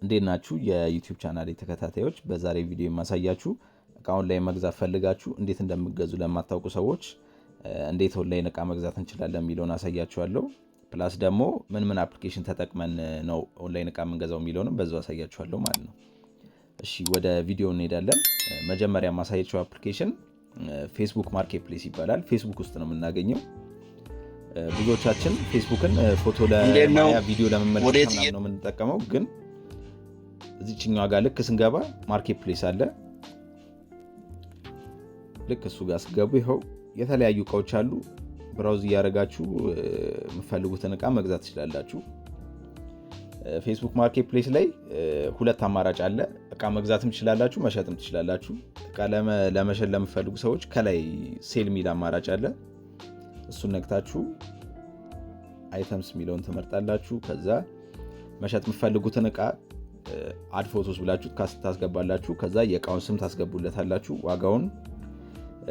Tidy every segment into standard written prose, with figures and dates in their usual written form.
እንዴት ናችሁ የዩቲዩብ ቻናሌ ተከታታዮች? በዛሬ ቪዲዮ የማሳያችሁ እቃ ኦንላይን መግዛት ፈልጋችሁ እንዴት እንደምትገዙ ለማታውቁ ሰዎች እንዴት ኦንላይን እቃ መግዛት እንችላለን የሚለውን አሳያችኋለሁ። ፕላስ ደግሞ ምን አፕሊኬሽን ተጠቅመን ነው ኦንላይን እቃ የምንገዛው የሚለውንም በዛው አሳያችኋለሁ ማለት ነው። እሺ ወደ ቪዲዮ እንሄዳለን። መጀመሪያ የማሳያችሁ አፕሊኬሽን ፌስቡክ ማርኬት ፕሌስ ይባላል። ፌስቡክ ውስጥ ነው የምናገኘው። ብዙዎቻችን ፌስቡክን ፎቶ ለማያ ቪዲዮ ለመመልከት ነው የምንጠቀመው፣ ግን እዚህኛው ጋር ልክ ስንገባ ማርኬት ፕሌስ አለ። ልክ እሱ ጋር ስገቡ ይኸው የተለያዩ እቃዎች አሉ። ብራውዝ እያደረጋችሁ የምትፈልጉትን እቃ መግዛት ትችላላችሁ። ፌስቡክ ማርኬት ፕሌስ ላይ ሁለት አማራጭ አለ። እቃ መግዛትም ትችላላችሁ፣ መሸጥም ትችላላችሁ። እቃ ለመሸጥ ለምትፈልጉ ሰዎች ከላይ ሴል ሚል አማራጭ አለ። እሱን ነክታችሁ አይተምስ የሚለውን ትመርጣላችሁ። ከዛ መሸጥ የምትፈልጉትን እቃ አድ ፎቶስ ብላችሁ ታስገባላችሁ። ከዛ የእቃውን ስም ታስገቡለታላችሁ፣ ዋጋውን፣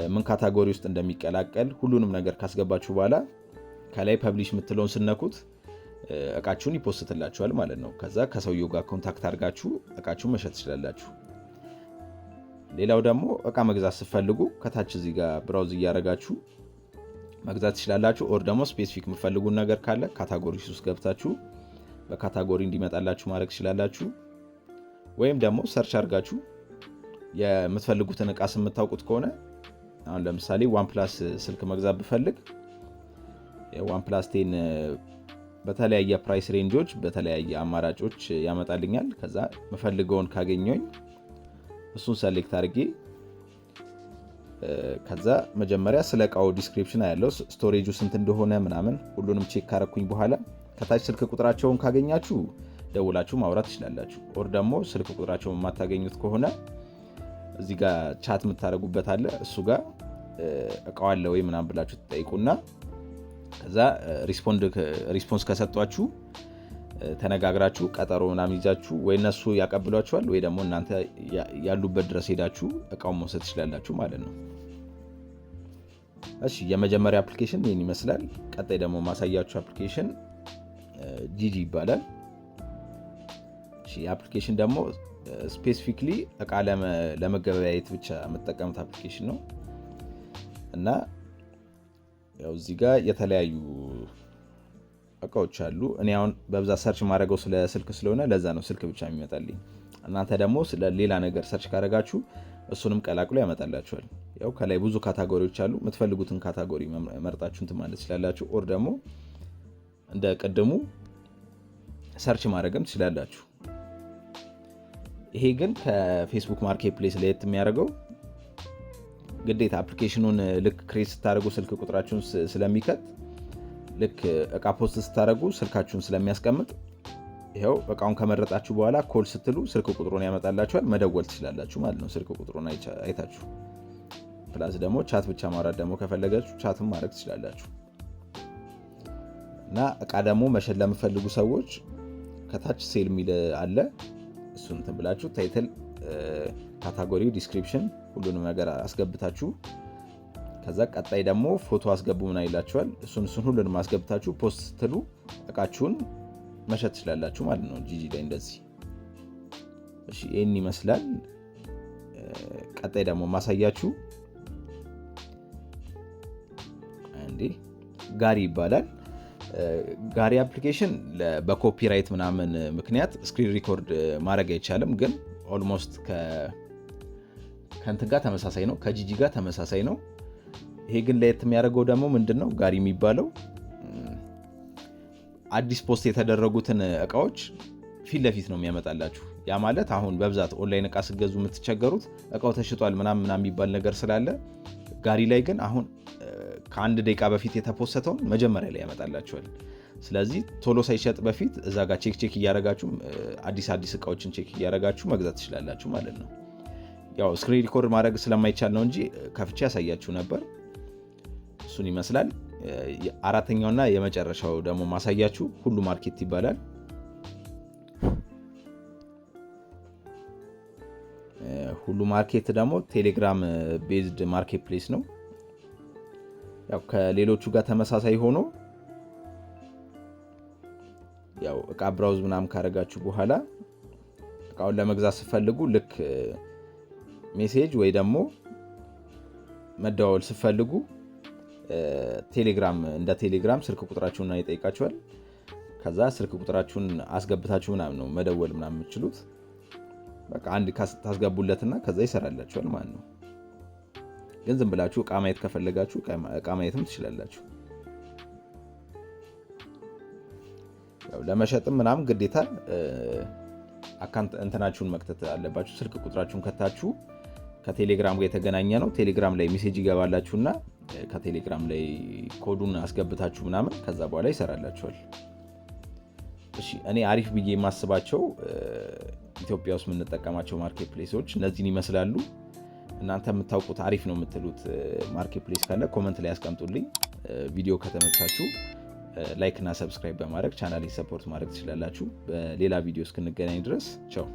ምን ካታጎሪ ውስጥ እንደሚቀላቀል ሁሉንም ነገር ካስገባችሁ በኋላ ከላይ ፐብሊሽ የምትለውን ስነኩት እቃችሁን ይፖስትላችኋል ማለት ነው። ከዛ ከሰውየው ጋር ኮንታክት አድርጋችሁ እቃችሁን መሸጥ ትችላላችሁ። ሌላው ደግሞ እቃ መግዛት ስትፈልጉ ከታች እዚህ ጋር ብራውዝ እያደረጋችሁ መግዛት ትችላላችሁ። ኦር ደግሞ ስፔሲፊክ የምትፈልጉን ነገር ካለ ካታጎሪ ውስጥ ገብታችሁ በካታጎሪ እንዲመጣላችሁ ማድረግ ትችላላችሁ። ወይም ደግሞ ሰርች አድርጋችሁ የምትፈልጉትን እቃ የምታውቁት ከሆነ አሁን ለምሳሌ OnePlus ስልክ መግዛት ብፈልግ OnePlus 10 በተለያየ ፕራይስ ሬንጆች በተለያየ አማራጮች ያመጣልኛል። ከዛ የምፈልገውን ካገኘኝ እሱን ሰሌክት አድርጌ ከዛ መጀመሪያ ስለ እቃው ዲስክሪፕሽን ያለው ስቶሬጁ ስንት እንደሆነ ምናምን ሁሉንም ቼክ ካረኩኝ በኋላ ከታች ስልክ ቁጥራቸውን ካገኛችሁ ደውላችሁ ማውራት ትችላላችሁ። ኦር ደግሞ ስልክ ቁጥራቸውን የማታገኙት ከሆነ እዚህ ጋር ቻት የምታደርጉበት አለ። እሱ ጋር እቃው አለ ወይ ምናምን ብላችሁ ትጠይቁና ከዛ ሪስፖንስ ከሰጧችሁ ተነጋግራችሁ ቀጠሮ ምናምን ይዛችሁ ወይ እነሱ ያቀብሏችኋል ወይ ደግሞ እናንተ ያሉበት ድረስ ሄዳችሁ እቃውን መውሰድ ትችላላችሁ ማለት ነው። እሺ የመጀመሪያ አፕሊኬሽን ይህን ይመስላል። ቀጣይ ደግሞ ማሳያችሁ አፕሊኬሽን ጂጂ ይባላል። እሺ አፕሊኬሽን ደግሞ ስፔሲፊክሊ እቃ ለመገበያየት ብቻ የምትጠቀሙት አፕሊኬሽን ነው እና ያው እዚህ ጋር የተለያዩ እቃዎች አሉ። እኔ አሁን በብዛት ሰርች ማድረገው ስለ ስልክ ስለሆነ ለዛ ነው ስልክ ብቻ የሚመጣልኝ። እናንተ ደግሞ ስለ ሌላ ነገር ሰርች ካደረጋችሁ እሱንም ቀላቅሎ ያመጣላችኋል። ያው ከላይ ብዙ ካታጎሪዎች አሉ። የምትፈልጉትን ካታጎሪ መርጣችሁ እንትን ማለት ትችላላችሁ። ኦር ደግሞ እንደ ቀደሙ ሰርች ማድረግም ትችላላችሁ። ይሄ ግን ከፌስቡክ ማርኬት ፕሌስ ለየት የሚያደርገው ግዴታ አፕሊኬሽኑን ልክ ክሬት ስታደርጉ ስልክ ቁጥራችሁን ስለሚከት ልክ እቃ ፖስት ስታደርጉ ስልካችሁን ስለሚያስቀምጥ ይኸው እቃውን ከመረጣችሁ በኋላ ኮል ስትሉ ስልክ ቁጥሩን ያመጣላችኋል። መደወል ትችላላችሁ ማለት ነው ስልክ ቁጥሩን አይታችሁ። ፕላስ ደግሞ ቻት ብቻ ማውራት ደግሞ ከፈለጋችሁ ቻትም ማድረግ ትችላላችሁ። እና እቃ ደግሞ መሸጥ ለምትፈልጉ ሰዎች ከታች ሴል ሚል አለ። እሱን እንትን ብላችሁ ታይትል፣ ካታጎሪው፣ ዲስክሪፕሽን ሁሉንም ነገር አስገብታችሁ ከዛ ቀጣይ ደግሞ ፎቶ አስገቡ ምን ይላችኋል። እሱን ሁሉንም አስገብታችሁ ፖስት ስትሉ እቃችሁን መሸጥ ትችላላችሁ ማለት ነው ጂጂ ላይ እንደዚህ። እሺ ይሄን ይመስላል። ቀጣይ ደግሞ ማሳያችሁ ጋሪ ይባላል። ጋሪ አፕሊኬሽን በኮፒራይት ምናምን ምክንያት ስክሪን ሪኮርድ ማድረግ አይቻልም፣ ግን ኦልሞስት ከእንትን ጋር ተመሳሳይ ነው፣ ከጂጂ ጋር ተመሳሳይ ነው። ይሄ ግን ለየት የሚያደርገው ደግሞ ምንድነው ጋሪ የሚባለው አዲስ ፖስት የተደረጉትን እቃዎች ፊት ለፊት ነው የሚያመጣላችሁ። ያ ማለት አሁን በብዛት ኦንላይን እቃ ስገዙ የምትቸገሩት እቃው ተሽጧል ምናምን የሚባል ነገር ስላለ ጋሪ ላይ ግን አሁን ከአንድ ደቂቃ በፊት የተፖስተውን መጀመሪያ ላይ ያመጣላችኋል። ስለዚህ ቶሎ ሳይሸጥ በፊት እዛ ጋር ቼክ እያደረጋችሁ አዲስ እቃዎችን ቼክ እያደረጋችሁ መግዛት ትችላላችሁ ማለት ነው። ያው ስክሪን ሪኮርድ ማድረግ ስለማይቻል ነው እንጂ ከፍቼ ያሳያችሁ ነበር። እሱን ይመስላል። አራተኛውና የመጨረሻው ደግሞ ማሳያችሁ ሁሉ ማርኬት ይባላል። ሁሉ ማርኬት ደግሞ ቴሌግራም ቤዝድ ማርኬት ፕሌስ ነው። ያው ከሌሎቹ ጋር ተመሳሳይ ሆኖ ያው እቃ ብራውዝ ምናምን ካረጋችሁ በኋላ እቃውን ለመግዛት ስትፈልጉ ልክ ሜሴጅ ወይ ደግሞ መደዋወል ስትፈልጉ ቴሌግራም እንደ ቴሌግራም ስልክ ቁጥራችሁን ይጠይቃችኋል። ከዛ ስልክ ቁጥራችሁን አስገብታችሁ ምናምን ነው መደወል ምናምን የምትችሉት። በቃ አንድ ታስገቡለትና ከዛ ይሰራላችኋል ማለት ነው። ግን ዝም ብላችሁ እቃ ማየት ከፈለጋችሁ እቃ ማየትም ትችላላችሁ። ያው ለመሸጥም ምናምን ግዴታ አካውንት እንትናችሁን መክተት አለባችሁ። ስልክ ቁጥራችሁን ከታችሁ ከቴሌግራም ጋር የተገናኘ ነው። ቴሌግራም ላይ ሜሴጅ ይገባላችሁና ከቴሌግራም ላይ ኮዱን አስገብታችሁ ምናምን ከዛ በኋላ ይሰራላችኋል። እሺ እኔ አሪፍ ብዬ የማስባቸው ኢትዮጵያ ውስጥ የምንጠቀማቸው ማርኬት ፕሌሶች እነዚህን ይመስላሉ። እናንተ የምታውቁት አሪፍ ነው የምትሉት ማርኬት ፕሌስ ካለ ኮመንት ላይ ያስቀምጡልኝ። ቪዲዮ ከተመቻችሁ ላይክ እና ሰብስክራይብ በማድረግ ቻናሌን ሰፖርት ማድረግ ትችላላችሁ። በሌላ ቪዲዮ እስክንገናኝ ድረስ ቻው።